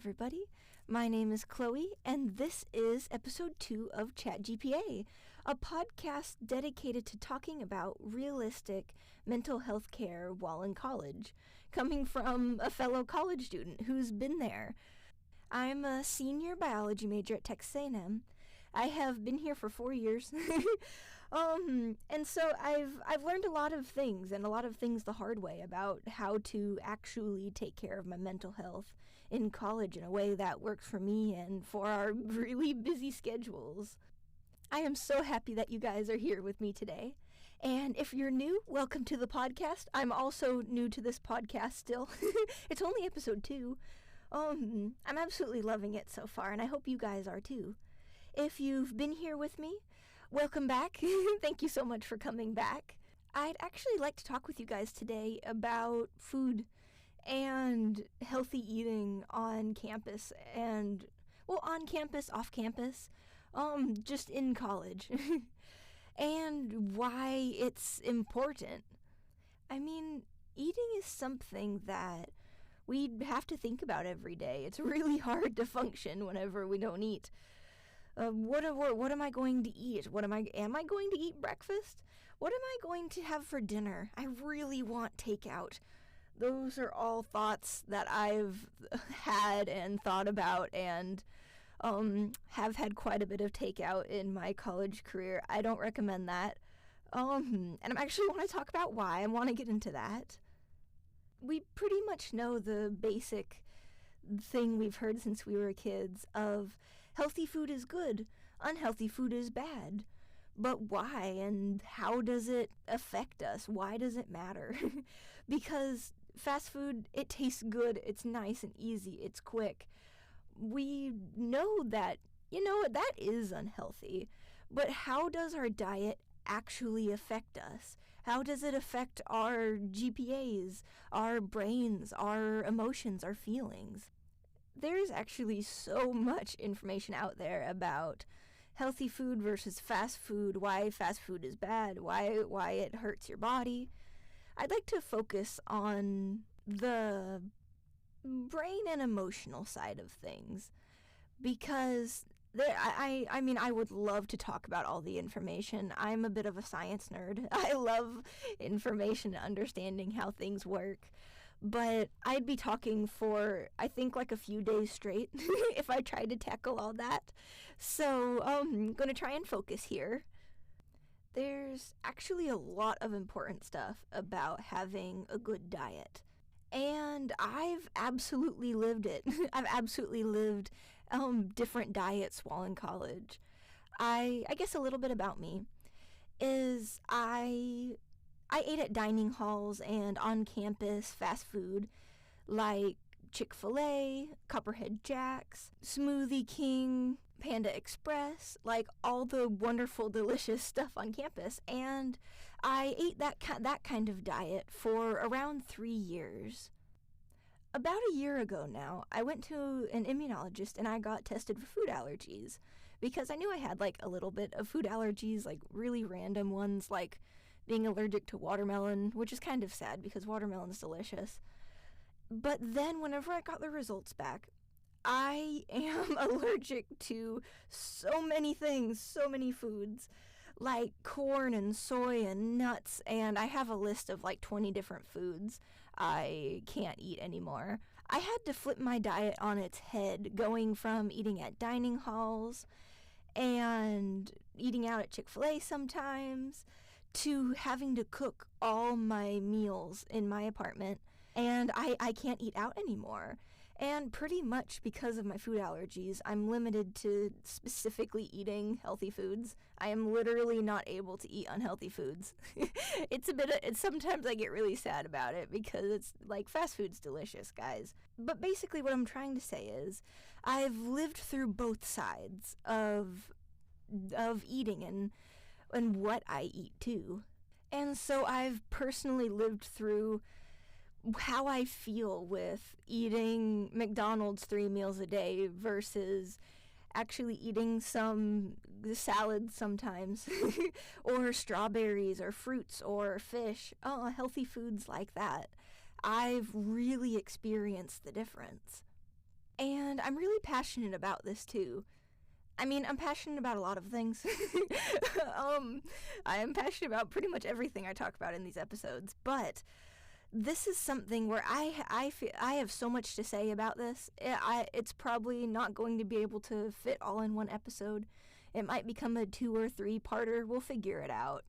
everybody. My name is Chloe, and this is episode 2 of Chat GPA, a podcast dedicated to talking about realistic mental health care while in college, coming from a fellow college student who's been there. I'm a senior biology major at Texas A&M. I have been here for 4 years. And so I've learned a lot of things, and a lot of things the hard way, about how to actually take care of my mental health in college in a way that works for me and for our really busy schedules. I am so happy that you guys are here with me today. And if you're new, welcome to the podcast. I'm also new to this podcast still. It's only episode 2. I'm absolutely loving it so far, and I hope you guys are too. If you've been here with me, welcome back. Thank you so much for coming back. I'd actually like to talk with you guys today about food and healthy eating on campus and, on campus, off campus, just in college, and why it's important. I mean, eating is something that we have to think about every day. It's really hard to function whenever we don't eat. What am I going to eat? Am I going to eat breakfast? What am I going to have for dinner? I really want takeout. Those are all thoughts that I've had and thought about, and have had quite a bit of takeout in my college career. I don't recommend that. And I actually want to talk about why. I want to get into that. We pretty much know the basic thing we've heard since we were kids of healthy food is good, unhealthy food is bad. But why, and how does it affect us? Why does it matter? Because fast food, it tastes good, it's nice and easy, it's quick. We know that, that is unhealthy. But how does our diet actually affect us? How does it affect our GPAs, our brains, our emotions, our feelings? There's actually so much information out there about healthy food versus fast food, why fast food is bad, why it hurts your body. I'd like to focus on the brain and emotional side of things, because I would love to talk about all the information. I'm a bit of a science nerd. I love information and understanding how things work. But I'd be talking for, I think, like a few days straight if I tried to tackle all that. So I'm going to try and focus here. There's actually a lot of important stuff about having a good diet. And I've absolutely lived it. I've absolutely lived different diets while in college. I guess a little bit about me is I ate at dining halls and on campus fast food like Chick-fil-A, Copperhead Jack's, Smoothie King, Panda Express, like all the wonderful, delicious stuff on campus. And I ate that kind of diet for around 3 years. About a year ago now, I went to an immunologist and I got tested for food allergies, because I knew I had like a little bit of food allergies, like really random ones, like being allergic to watermelon, which is kind of sad because watermelon's delicious. But then whenever I got the results back, I am allergic to so many things, so many foods, like corn and soy and nuts, and I have a list of like 20 different foods I can't eat anymore. I had to flip my diet on its head, going from eating at dining halls and eating out at Chick-fil-A sometimes, to having to cook all my meals in my apartment, and I can't eat out anymore. And pretty much because of my food allergies, I'm limited to specifically eating healthy foods. I am literally not able to eat unhealthy foods. Sometimes I get really sad about it, because it's like, fast food's delicious, guys. But basically what I'm trying to say is I've lived through both sides of eating and what I eat too. And so I've personally lived through how I feel with eating McDonald's 3 meals a day versus actually eating some salad sometimes, or strawberries or fruits or fish, healthy foods like that. I've really experienced the difference. And I'm really passionate about this too. I mean, I'm passionate about a lot of things. I am passionate about pretty much everything I talk about in these episodes, but this is something where I feel I have so much to say about this. It's probably not going to be able to fit all in one episode. It might become a 2 or 3-parter. We'll figure it out.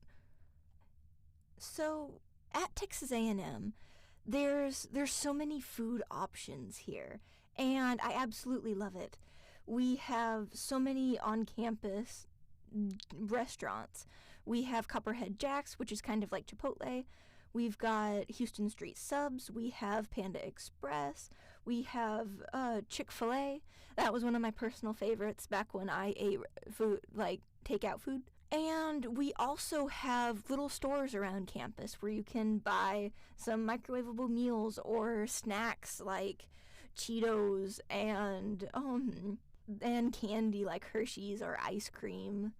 So, at Texas A&M, there's so many food options here, and I absolutely love it. We have so many on-campus restaurants. We have Copperhead Jack's, which is kind of like Chipotle. We've got Houston Street Subs. We have Panda Express. We have Chick-fil-A. That was one of my personal favorites back when I ate food, like takeout food. And we also have little stores around campus where you can buy some microwavable meals or snacks like Cheetos and candy like Hershey's or ice cream.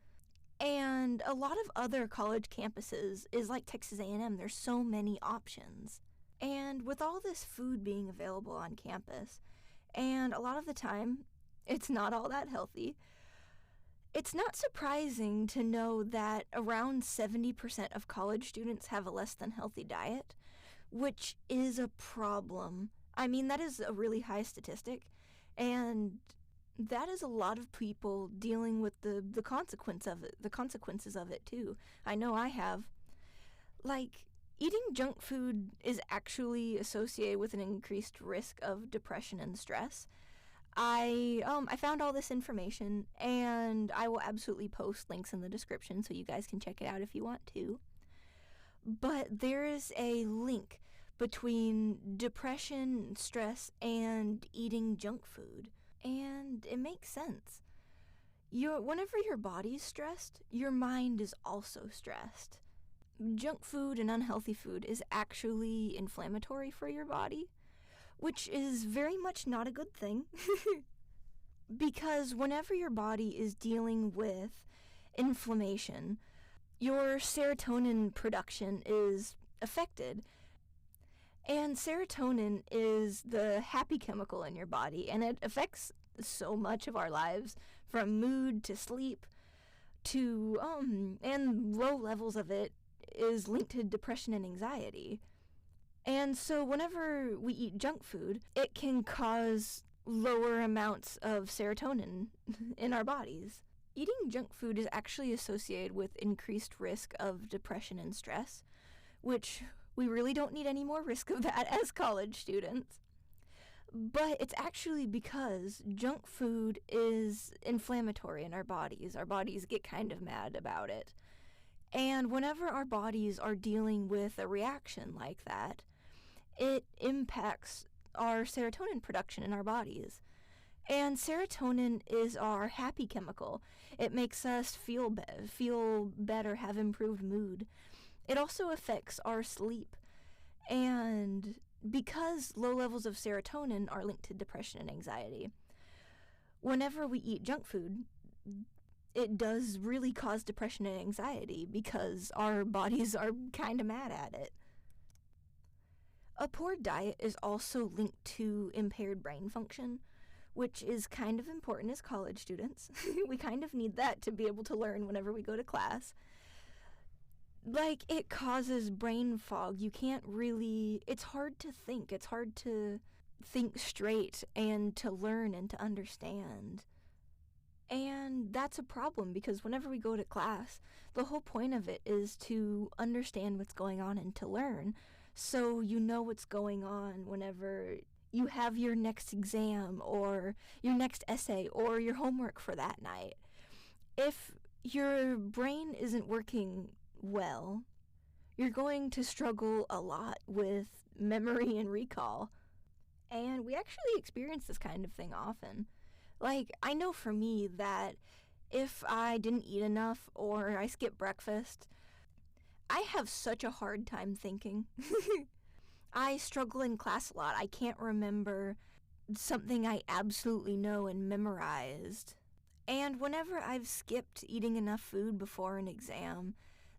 And a lot of other college campuses is like Texas A&M. There's so many options. And with all this food being available on campus, and a lot of the time, it's not all that healthy, it's not surprising to know that around 70% of college students have a less than healthy diet, which is a problem. I mean, that is a really high statistic, and that is a lot of people dealing with the consequences of it too. I know I have. Like, eating junk food is actually associated with an increased risk of depression and stress. I found all this information, and I will absolutely post links in the description so you guys can check it out if you want to. But there is a link between depression, stress, and eating junk food. And it makes sense. Whenever your body's stressed, your mind is also stressed. Junk food and unhealthy food is actually inflammatory for your body, which is very much not a good thing. Because whenever your body is dealing with inflammation, your serotonin production is affected. And serotonin is the happy chemical in your body, and it affects so much of our lives, from mood to sleep to, and low levels of it is linked to depression and anxiety. And so whenever we eat junk food, it can cause lower amounts of serotonin in our bodies. Eating junk food is actually associated with increased risk of depression and stress, which we really don't need any more risk of that as college students. But it's actually because junk food is inflammatory in our bodies. Our bodies get kind of mad about it. And whenever our bodies are dealing with a reaction like that, it impacts our serotonin production in our bodies. And serotonin is our happy chemical. It makes us feel better, have improved mood. It also affects our sleep. And because low levels of serotonin are linked to depression and anxiety, whenever we eat junk food, it does really cause depression and anxiety because our bodies are kind of mad at it. A poor diet is also linked to impaired brain function, which is kind of important as college students. We kind of need that to be able to learn whenever we go to class. Like, it causes brain fog. It's hard to think. It's hard to think straight and to learn and to understand. And that's a problem because whenever we go to class, the whole point of it is to understand what's going on and to learn. So you know what's going on whenever you have your next exam or your next essay or your homework for that night. If your brain isn't working well, you're going to struggle a lot with memory and recall. And we actually experience this kind of thing often. Like, I know for me that if I didn't eat enough or I skipped breakfast, I have such a hard time thinking. I struggle in class a lot. I can't remember something I absolutely know and memorized. And whenever I've skipped eating enough food before an exam,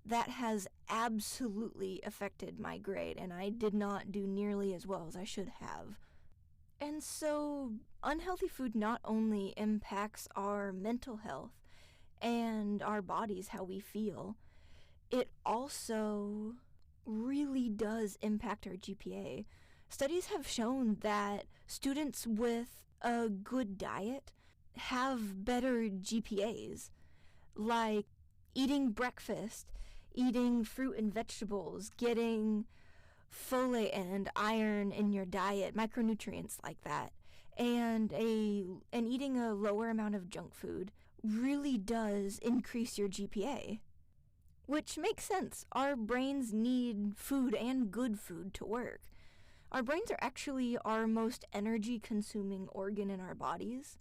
that has absolutely affected my grade, and I did not do nearly as well as I should have. And so unhealthy food not only impacts our mental health and our bodies, how we feel, it also really does impact our GPA. Studies have shown that students with a good diet have better GPAs, like eating breakfast, eating fruit and vegetables, getting folate and iron in your diet, micronutrients like that, and eating a lower amount of junk food really does increase your GPA. Which makes sense. Our brains need food and good food to work. Our brains are actually our most energy consuming organ in our bodies,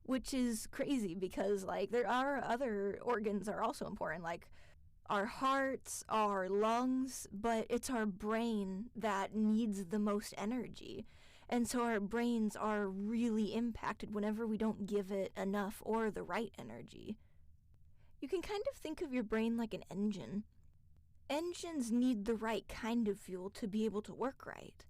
which is crazy because there are other organs that are also important, like our hearts, our lungs, but it's our brain that needs the most energy. And so our brains are really impacted whenever we don't give it enough or the right energy. You can kind of think of your brain like an engine. Engines need the right kind of fuel to be able to work right.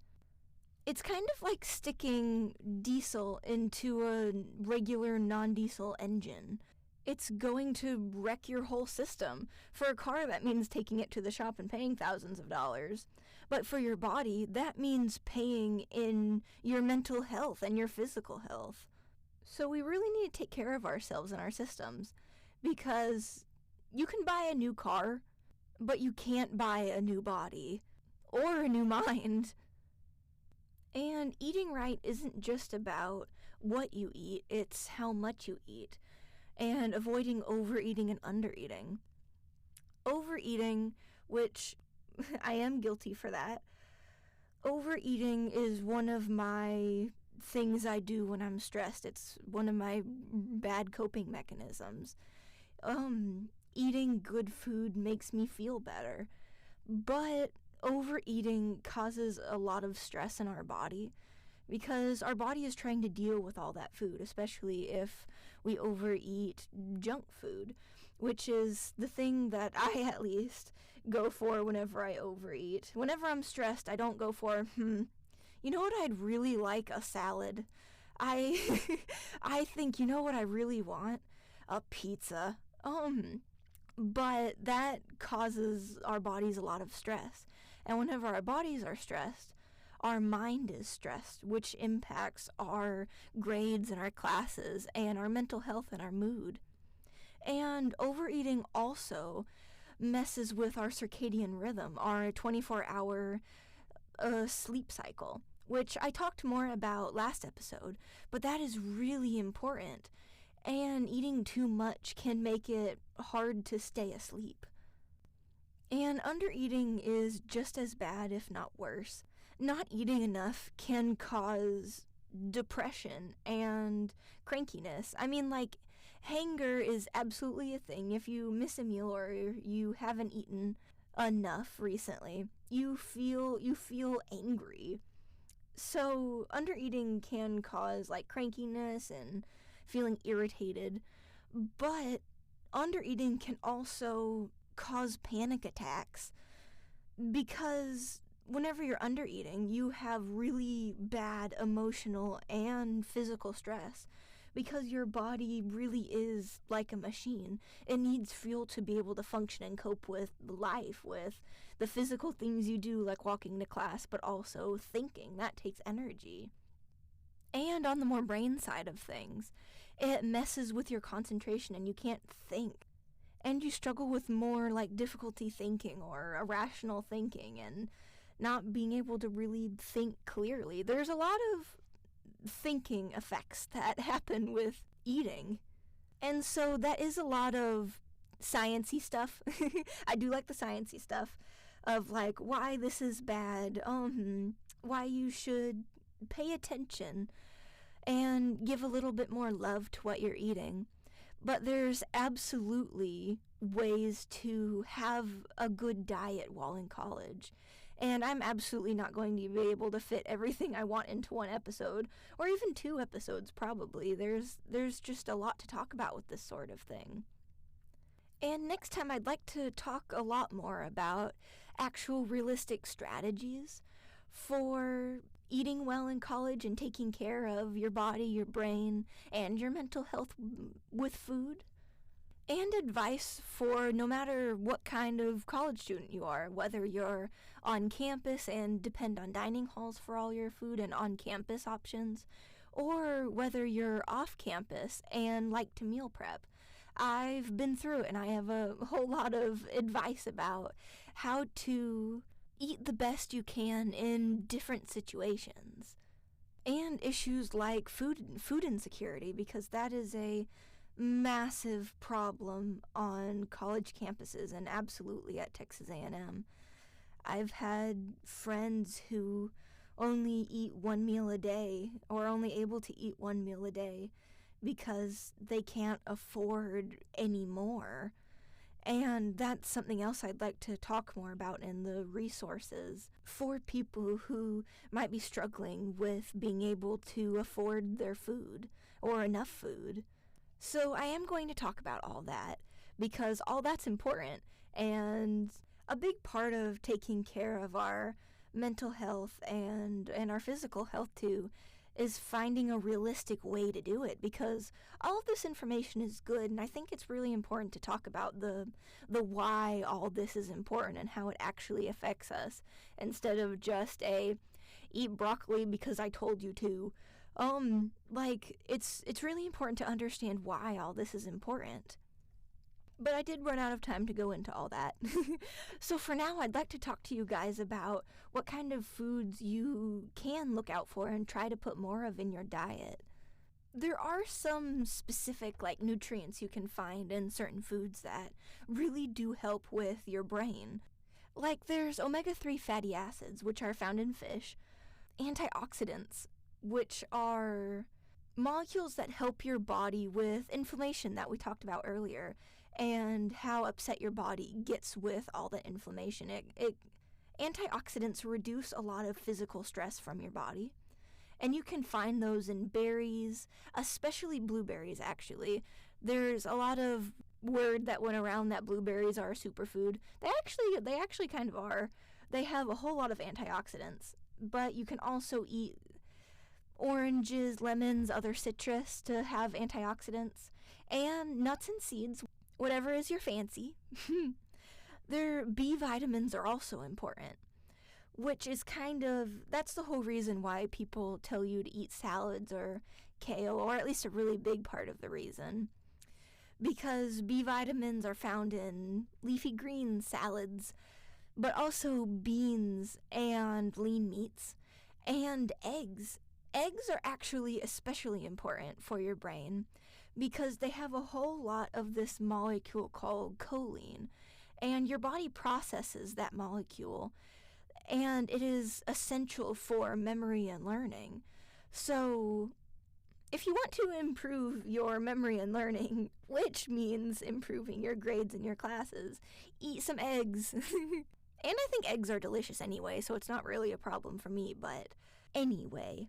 It's kind of like sticking diesel into a regular non-diesel engine. It's going to wreck your whole system. For a car, that means taking it to the shop and paying thousands of dollars. But for your body, that means paying in your mental health and your physical health. So we really need to take care of ourselves and our systems, because you can buy a new car, but you can't buy a new body or a new mind. And eating right isn't just about what you eat, it's how much you eat. And avoiding overeating and undereating. Overeating, which I am guilty for that. Overeating is one of my things I do when I'm stressed. It's one of my bad coping mechanisms. Eating good food makes me feel better. But overeating causes a lot of stress in our body, because our body is trying to deal with all that food, especially if we overeat junk food, which is the thing that I at least go for whenever I overeat. Whenever I'm stressed, I don't go for, you know what, I'd really like a salad. I think, you know what I really want? A pizza. But that causes our bodies a lot of stress. And whenever our bodies are stressed, our mind is stressed, which impacts our grades and our classes and our mental health and our mood. And overeating also messes with our circadian rhythm, our 24-hour sleep cycle, which I talked more about last episode, but that is really important. And eating too much can make it hard to stay asleep. And undereating is just as bad, if not worse. Not eating enough can cause depression and crankiness. I mean, hanger is absolutely a thing. If you miss a meal or you haven't eaten enough recently, you feel angry. So undereating can cause crankiness and feeling irritated, but undereating can also cause panic attacks, because whenever you're undereating, you have really bad emotional and physical stress, because your body really is like a machine. It needs fuel to be able to function and cope with life, with the physical things you do, like walking to class, but also thinking. That takes energy. And on the more brain side of things, it messes with your concentration and you can't think. And you struggle with more difficulty thinking or irrational thinking and not being able to really think clearly. There's a lot of thinking effects that happen with eating. And so that is a lot of science-y stuff. I do like the science-y stuff of why this is bad, why you should pay attention and give a little bit more love to what you're eating. But there's absolutely ways to have a good diet while in college. And I'm absolutely not going to be able to fit everything I want into one episode, or even 2 episodes probably. There's just a lot to talk about with this sort of thing. And next time I'd like to talk a lot more about actual realistic strategies for eating well in college and taking care of your body, your brain, and your mental health with food. And advice for no matter what kind of college student you are, whether you're on campus and depend on dining halls for all your food and on-campus options, or whether you're off campus and like to meal prep. I've been through it, and I have a whole lot of advice about how to eat the best you can in different situations. And issues like food insecurity, because that is a massive problem on college campuses and absolutely at Texas A&M. I've had friends who only eat one meal a day, or only able to eat one meal a day, because they can't afford any more. And that's something else I'd like to talk more about in the resources for people who might be struggling with being able to afford their food or enough food. So I am going to talk about all that, because all that's important, and a big part of taking care of our mental health and our physical health too is finding a realistic way to do it, because all of this information is good, and I think it's really important to talk about the why all this is important and how it actually affects us, instead of just eat broccoli because I told you to. It's really important to understand why all this is important. But I did run out of time to go into all that. So for now, I'd like to talk to you guys about what kind of foods you can look out for and try to put more of in your diet. There are some specific, nutrients you can find in certain foods that really do help with your brain. Like, there's omega-3 fatty acids, which are found in fish, antioxidants, which are molecules that help your body with inflammation that we talked about earlier, and how upset your body gets with all the inflammation. Antioxidants reduce a lot of physical stress from your body, and you can find those in berries, especially blueberries, actually. There's a lot of word that went around that blueberries are a superfood. They actually kind of are. They have a whole lot of antioxidants, but you can also eat oranges, lemons, other citrus to have antioxidants, and nuts and seeds, whatever is your fancy. Their B vitamins are also important, which is that's the whole reason why people tell you to eat salads or kale, or at least a really big part of the reason. Because B vitamins are found in leafy green salads, but also beans and lean meats, and eggs. Eggs are actually especially important for your brain because they have a whole lot of this molecule called choline, and your body processes that molecule, and it is essential for memory and learning. So if you want to improve your memory and learning, which means improving your grades in your classes, eat some eggs. And I think eggs are delicious anyway, so it's not really a problem for me, but anyway.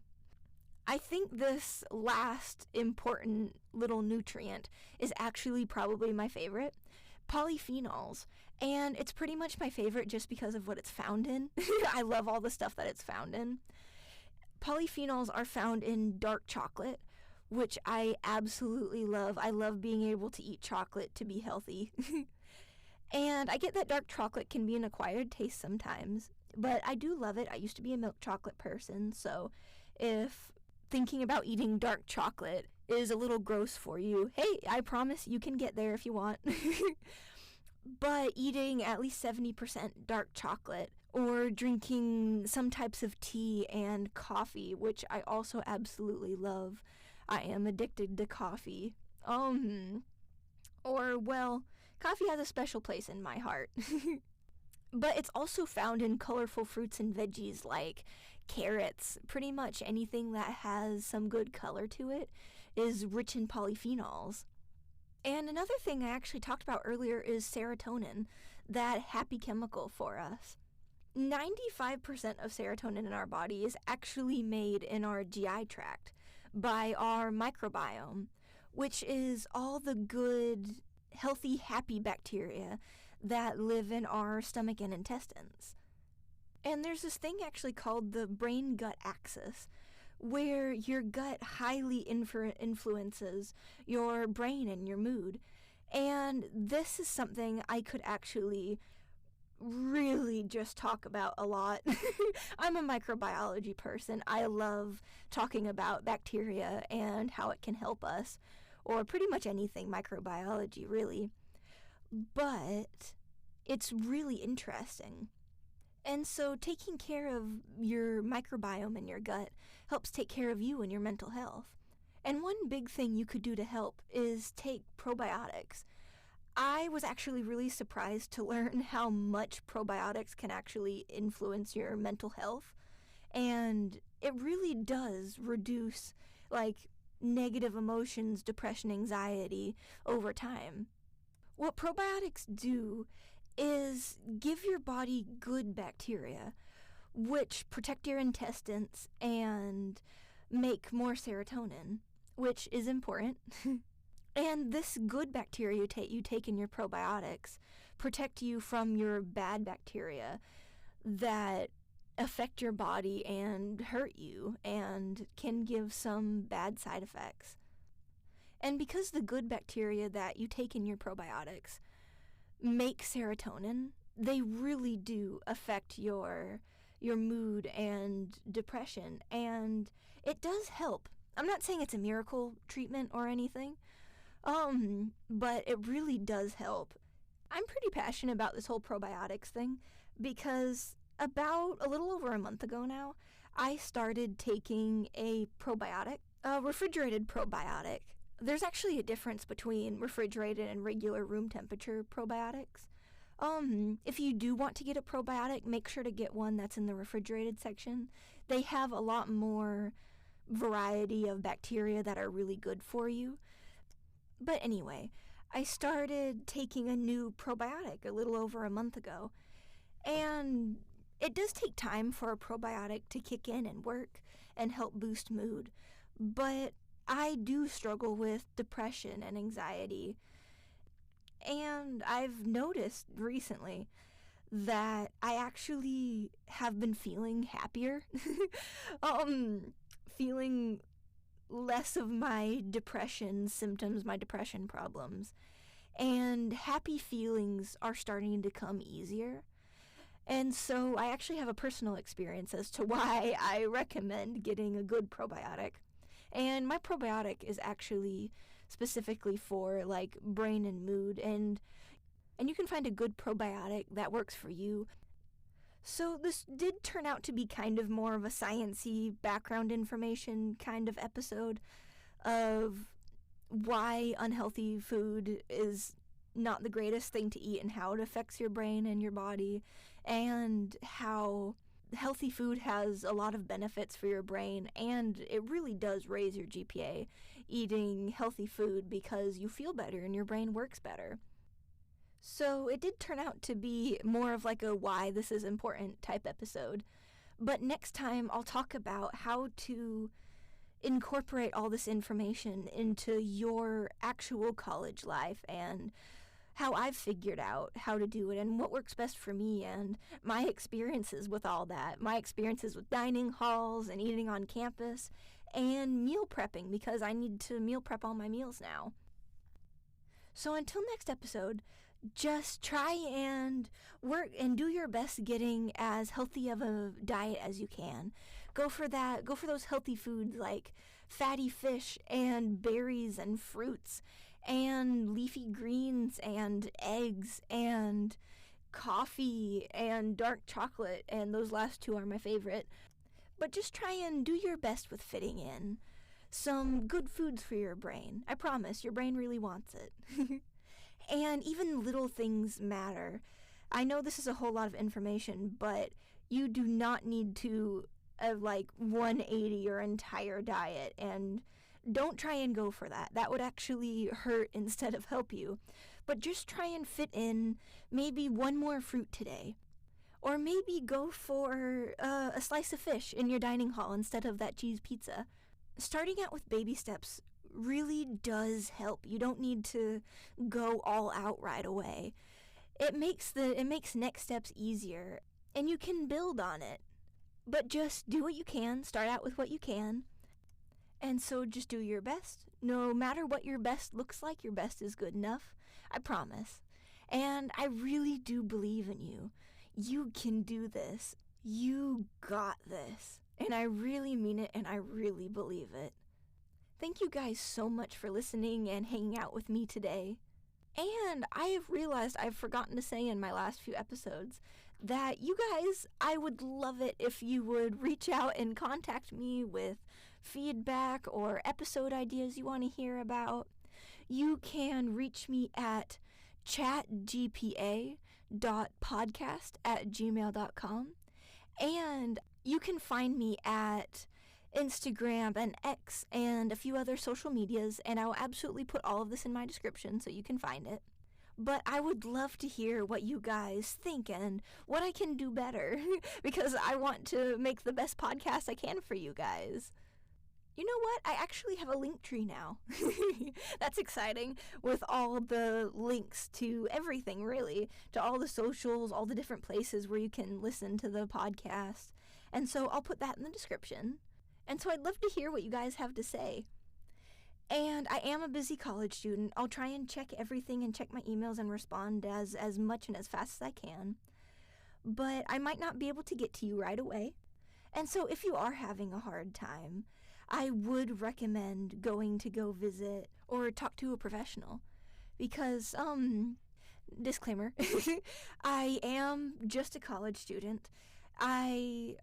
I think this last important little nutrient is actually probably my favorite, polyphenols. And it's pretty much my favorite just because of what it's found in. I love all the stuff that it's found in. Polyphenols are found in dark chocolate, which I absolutely love. I love being able to eat chocolate to be healthy. And I get that dark chocolate can be an acquired taste sometimes, but I do love it. I used to be a milk chocolate person, so if thinking about eating dark chocolate is a little gross for you, hey, I promise you can get there if you want. But eating at least 70% dark chocolate, or drinking some types of tea and coffee, which I also absolutely love. I am addicted to coffee. Coffee has a special place in my heart. But it's also found in colorful fruits and veggies like carrots. Pretty much anything that has some good color to it is rich in polyphenols. And another thing I actually talked about earlier is serotonin, that happy chemical for us. 95% of serotonin in our body is actually made in our GI tract by our microbiome, which is all the good, healthy, happy bacteria that live in our stomach and intestines. And there's this thing actually called the brain-gut axis, where your gut highly influences your brain and your mood. And this is something I could actually really just talk about a lot. I'm a microbiology person. I love talking about bacteria and how it can help us, or pretty much anything microbiology, really. But it's really interesting. And so taking care of your microbiome in your gut helps take care of you and your mental health. And one big thing you could do to help is take probiotics. I was actually really surprised to learn how much probiotics can actually influence your mental health. And it really does reduce, negative emotions, depression, anxiety over time. What probiotics do is give your body good bacteria, which protect your intestines and make more serotonin, which is important. And this good bacteria you take in your probiotics protect you from your bad bacteria that affect your body and hurt you and can give some bad side effects. And because the good bacteria that you take in your probiotics make serotonin, they really do affect your mood and depression, and it does help. I'm not saying it's a miracle treatment or anything, but it really does help. I'm pretty passionate about this whole probiotics thing because about a little over a month ago now, I started taking a probiotic, a refrigerated probiotic. There's actually a difference between refrigerated and regular room temperature probiotics. If you do want to get a probiotic, make sure to get one that's in the refrigerated section. They have a lot more variety of bacteria that are really good for you. But anyway, I started taking a new probiotic a little over a month ago. And it does take time for a probiotic to kick in and work and help boost mood. But I do struggle with depression and anxiety. And I've noticed recently that I actually have been feeling happier. Feeling less of my depression symptoms, my depression problems. And happy feelings are starting to come easier. And so I actually have a personal experience as to why I recommend getting a good probiotic. And my probiotic is actually specifically for brain and mood, and you can find a good probiotic that works for you. So this did turn out to be kind of more of a science-y background information kind of episode of why unhealthy food is not the greatest thing to eat and how it affects your brain and your body, and how healthy food has a lot of benefits for your brain, and it really does raise your GPA eating healthy food because you feel better and your brain works better. So it did turn out to be more of a why this is important type episode. But next time I'll talk about how to incorporate all this information into your actual college life and how I've figured out how to do it and what works best for me and my experiences with all that, my experiences with dining halls and eating on campus and meal prepping, because I need to meal prep all my meals now. So until next episode, just try and work and do your best getting as healthy of a diet as you can. Go for that. Go for those healthy foods like fatty fish and berries and fruits and leafy greens and eggs and coffee and dark chocolate, and those last two are my favorite. But just try and do your best with fitting in some good foods for your brain. I promise, your brain really wants it. And even little things matter. I know this is a whole lot of information, but you do not need to 180 your entire diet, and don't try and go for that. That would actually hurt instead of help you. But just try and fit in maybe one more fruit today. Or maybe go for a slice of fish in your dining hall instead of that cheese pizza. Starting out with baby steps really does help. You don't need to go all out right away. It makes next steps easier. and you can build on it. But just do what you can, start out with what you can, and so just do your best. No matter what your best looks like, your best is good enough. I promise. And I really do believe in you. You can do this. You got this. And I really mean it, and I really believe it. Thank you guys so much for listening and hanging out with me today. And I have realized I've forgotten to say in my last few episodes that you guys, I would love it if you would reach out and contact me with feedback or episode ideas you want to hear about. You can reach me at chatgpa.podcast@gmail.com, and you can find me at Instagram and X and a few other social medias, and I will absolutely put all of this in my description so you can find it. But I would love to hear what you guys think and what I can do better, because I want to make the best podcast I can for you guys. You know what? I actually have a link tree now. That's exciting, with all the links to everything, really, to all the socials, all the different places where you can listen to the podcast. And so I'll put that in the description. And so I'd love to hear what you guys have to say. And I am a busy college student. I'll try and check everything and check my emails and respond as much and as fast as I can. But I might not be able to get to you right away. And so if you are having a hard time, I would recommend going to go visit or talk to a professional. Because, disclaimer, I am just a college student. I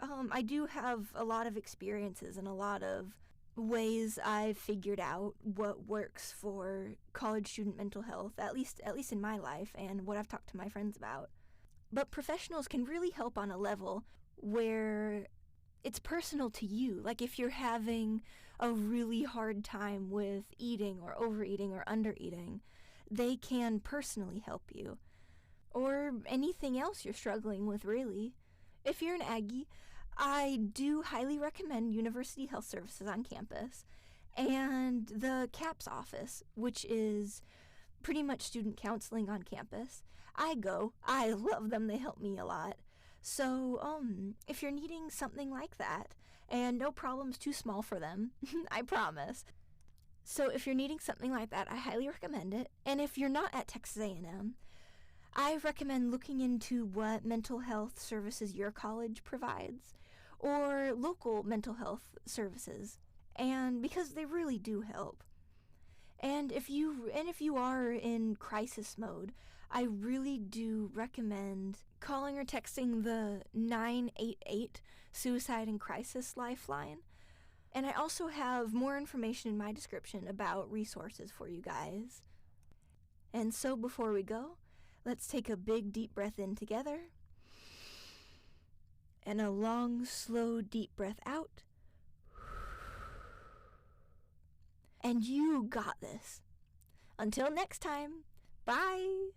do have a lot of experiences and a lot of ways I've figured out what works for college student mental health, at least in my life, and what I've talked to my friends about. But professionals can really help on a level where it's personal to you. Like if you're having a really hard time with eating or overeating or undereating, they can personally help you. Or anything else you're struggling with, really. If you're an Aggie, I do highly recommend University Health Services on campus and the CAPS office, which is pretty much student counseling on campus. I love them, they help me a lot. So, if you're needing something like that, and no problem's too small for them, I promise. So if you're needing something like that, I highly recommend it. And if you're not at Texas A&M, I recommend looking into what mental health services your college provides, or local mental health services, and because they really do help. And if you are in crisis mode, I really do recommend calling or texting the 988 Suicide and Crisis Lifeline. And I also have more information in my description about resources for you guys. And so before we go, let's take a big deep breath in together. And a long, slow, deep breath out. And you got this. Until next time, bye!